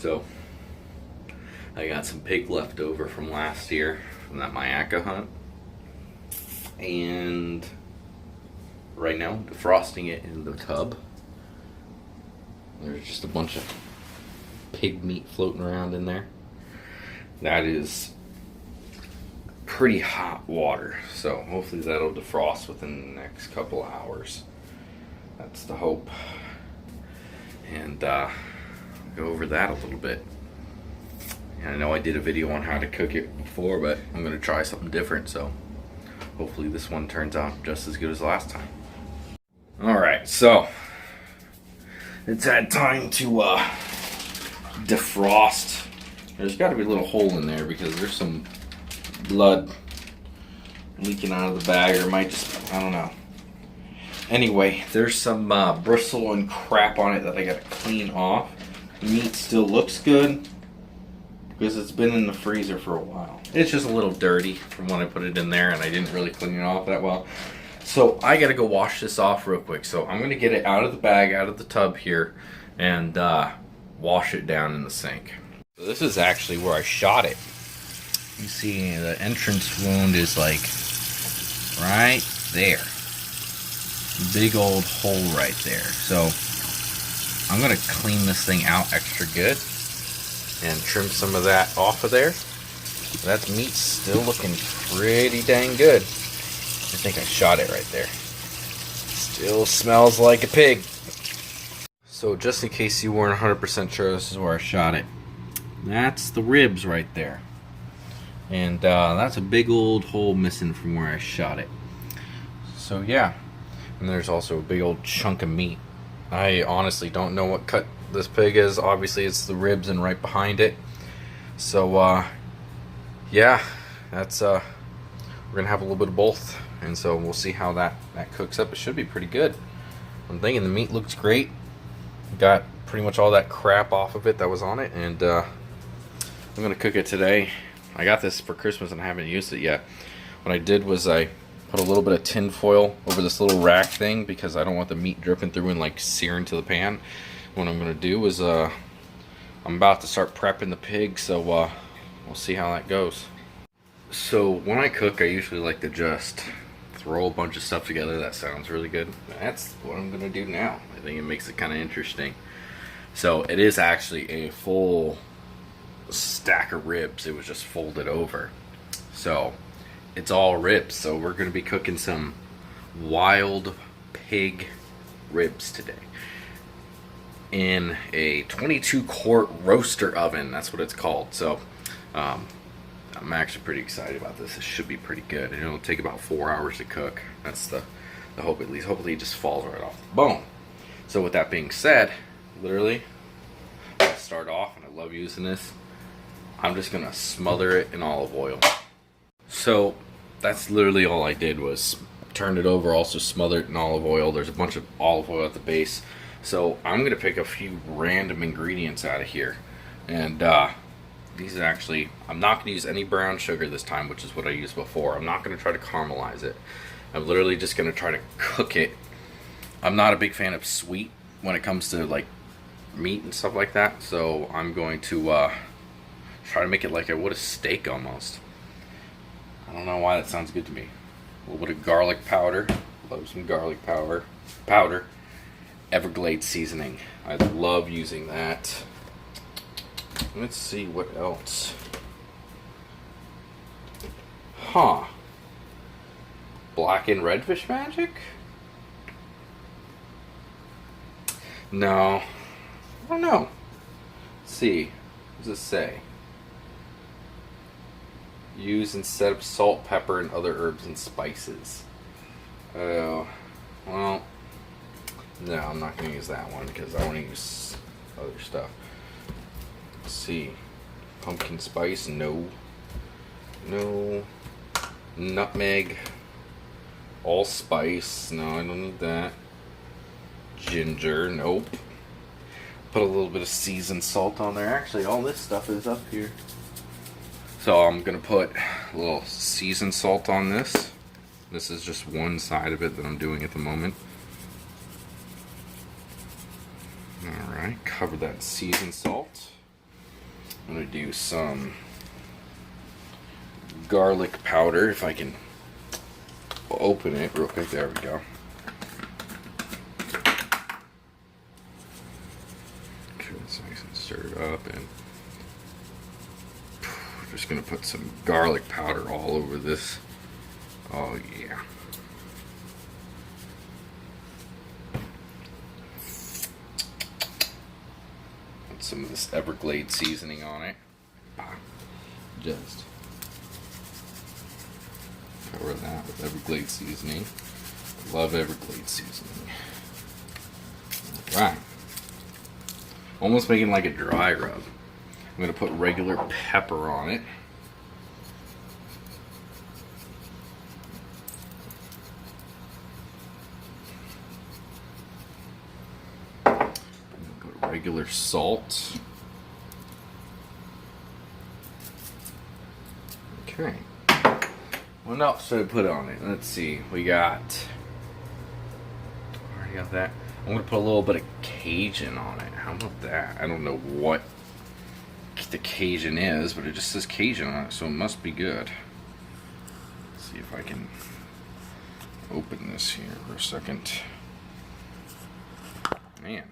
So I got some pig left over from last year from that Mayaca hunt, and right now defrosting it in the tub. There's just a bunch of pig meat floating around in there. That is pretty hot water, so hopefully that'll defrost within the next couple of hours. That's the hope. And go over that a little bit. And I know I did a video on how to cook it before, but I'm going to try something different, so hopefully this one turns out just as good as last time. Alright, so it's that time to defrost. There's got to be a little hole in there because there's some blood leaking out of the bag, or it might just, I don't know. Anyway, there's some bristle and crap on it that I got to clean off. The meat still looks good because it's been in the freezer for a while. It's just a little dirty from when I put it in there, and I didn't really clean it off that well. So I got to go wash this off real quick. So I'm going to get it out of the bag, out of the tub here, and wash it down in the sink. So this is actually where I shot it. You see the entrance wound is like right there. Big old hole right there. So I'm going to clean this thing out extra good and trim some of that off of there. That meat's still looking pretty dang good. I think I shot it right there. Still smells like a pig. So just in case you weren't 100% sure, this is where I shot it. That's the ribs right there. And that's a big old hole missing from where I shot it. So yeah. And there's also a big old chunk of meat. I honestly don't know what cut this pig is. Obviously it's the ribs and right behind it. So yeah, that's we're gonna have a little bit of both, and so we'll see how that cooks up. It should be pretty good. I'm thinking the meat looks great. Got pretty much all that crap off of it that was on it, and I'm gonna cook it today. I got this for Christmas and I haven't used it yet. What I did was I put a little bit of tin foil over this little rack thing because I don't want the meat dripping through and like searing to the pan. What I'm gonna do is I'm about to start prepping the pig, so we'll see how that goes. So when I cook, I usually like to just throw a bunch of stuff together. That sounds really good. That's what I'm gonna do now. I think it makes it kind of interesting. So it is actually a full stack of ribs. It was just folded over. So it's all ribs. So we're gonna be cooking some wild pig ribs today in a 22-quart roaster oven. That's what it's called. So I'm actually pretty excited about this. It should be pretty good. And it'll take about 4 hours to cook. That's the hope, at least. Hopefully it just falls right off the bone. So with that being said, literally, I'll start off, and I love using this. I'm just gonna smother it in olive oil. So that's literally all I did was turn it over, also smother it in olive oil. There's a bunch of olive oil at the base. So I'm gonna pick a few random ingredients out of here. And these are actually, I'm not going to use any brown sugar this time, which is what I used before. I'm not going to try to caramelize it. I'm literally just going to try to cook it. I'm not a big fan of sweet when it comes to like meat and stuff like that. So I'm going to try to make it like I would a steak almost. I don't know why that sounds good to me. A little bit of garlic powder. Love some garlic powder. Everglades seasoning. I love using that. Let's see what else. Huh. Blackened redfish magic? No. I don't know. Let's see. What does it say? Use instead of salt, pepper, and other herbs and spices. Oh. Well. No, I'm not going to use that one because I want to use other stuff. Let's see. Pumpkin spice, no. No. Nutmeg. Allspice, no, I don't need that. Ginger, nope. Put a little bit of seasoned salt on there. Actually, all this stuff is up here. So I'm going to put a little seasoned salt on this. This is just one side of it that I'm doing at the moment. Alright, cover that in seasoned salt. I'm gonna do some garlic powder if I can open it real quick. There we go. Okay, it's nice and stirred up, and just gonna put some garlic powder all over this. Oh yeah. Put some of this Everglades seasoning on it. Just cover that with Everglades seasoning. Love Everglades seasoning. Alright. Almost making like a dry rub. I'm going to put regular pepper on it. I'm going to go to regular salt. Okay. What else should I put on it? Let's see. We got... Already got that. I'm going to put a little bit of Cajun on it. How about that? I don't know what the Cajun is, but it just says Cajun on it, so it must be good. Let's see if I can open this here for a second. Man.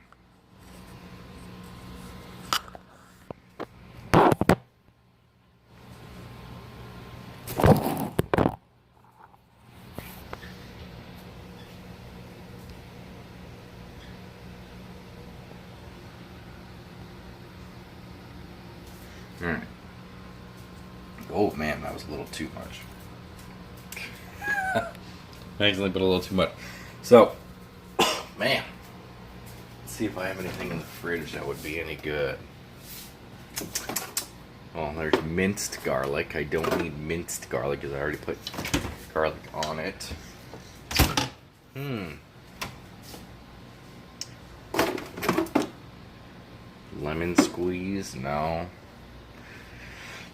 Alright. Oh man, that was a little too much. I accidentally put a little too much. So, man. Let's see if I have anything in the fridge that would be any good. Oh, there's minced garlic. I don't need minced garlic because I already put garlic on it. Lemon squeeze? No.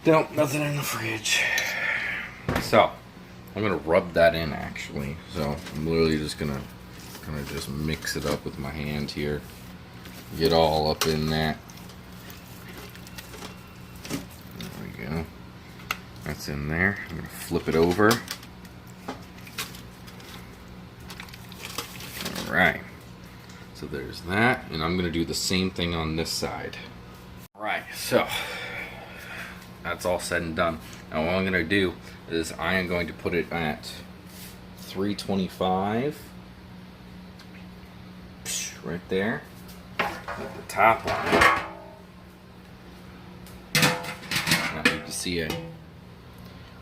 Nope, nothing in the fridge. So, I'm gonna rub that in actually. So, I'm literally just gonna kind of just mix it up with my hand here. Get all up in that. There we go. That's in there. I'm gonna flip it over. Alright. So there's that. And I'm gonna do the same thing on this side. Alright, so that's all said and done. Now what I'm going to do is I am going to put it at 325 right there with the top on it. Now you can see I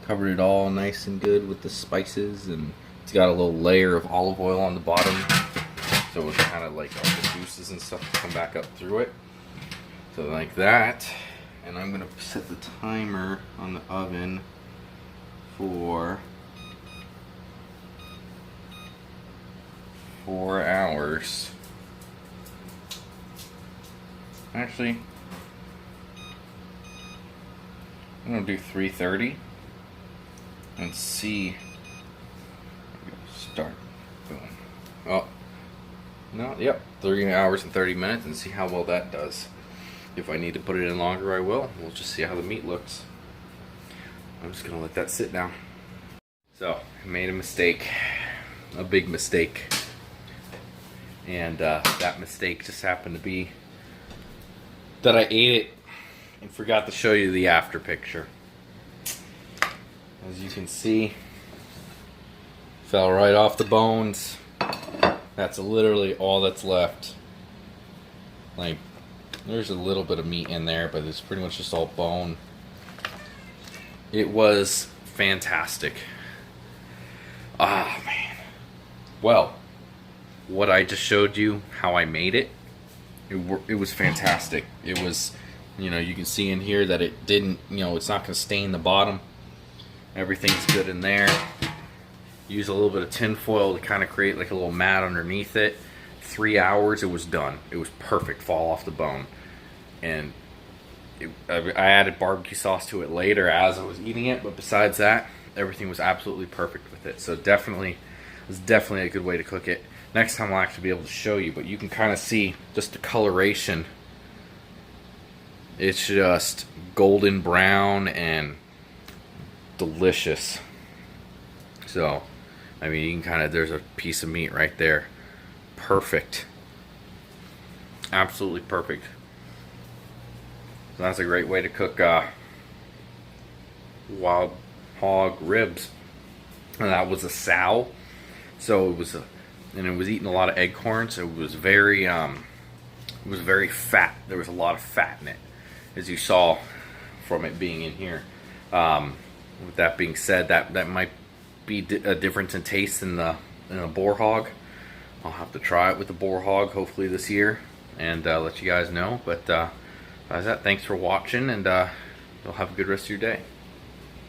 covered it all nice and good with the spices, and it's got a little layer of olive oil on the bottom, so it's kind of like all the juices and stuff to come back up through it. So like that. And I'm gonna set the timer on the oven for 4 hours. Actually, I'm gonna do 3:30 and see. Start. Boom. Oh, no, yep, 3 hours and 30 minutes, and see how well that does. If I need to put it in longer, I will. We'll just see how the meat looks. I'm just gonna let that sit now. So, I made a mistake, a big mistake. And that mistake just happened to be that I ate it and forgot to show you the after picture. As you can see, fell right off the bones. That's literally all that's left. Like, there's a little bit of meat in there, but it's pretty much just all bone. It was fantastic. Ah, man. Well, what I just showed you, how I made it, it was fantastic. It was, you know, you can see in here that it didn't, you know, it's not going to stain the bottom. Everything's good in there. Use a little bit of tin foil to kind of create like a little mat underneath it. 3 hours, it was done. It was perfect, fall off the bone. And I added barbecue sauce to it later as I was eating it, but besides that, everything was absolutely perfect with it. So it was definitely a good way to cook it. Next time I'll actually be able to show you, but you can kind of see just the coloration It's just golden brown and delicious. So, I mean, you can kind of, there's a piece of meat right there. Perfect. Absolutely perfect. So that's a great way to cook wild hog ribs. And that was a sow. So it was and it was eating a lot of acorns. It was very fat. There was a lot of fat in it, as you saw from it being in here. With that being said, that might be a difference in taste in a boar hog. I'll have to try it with the boar hog hopefully this year and let you guys know. But besides that, thanks for watching, and you'll have a good rest of your day.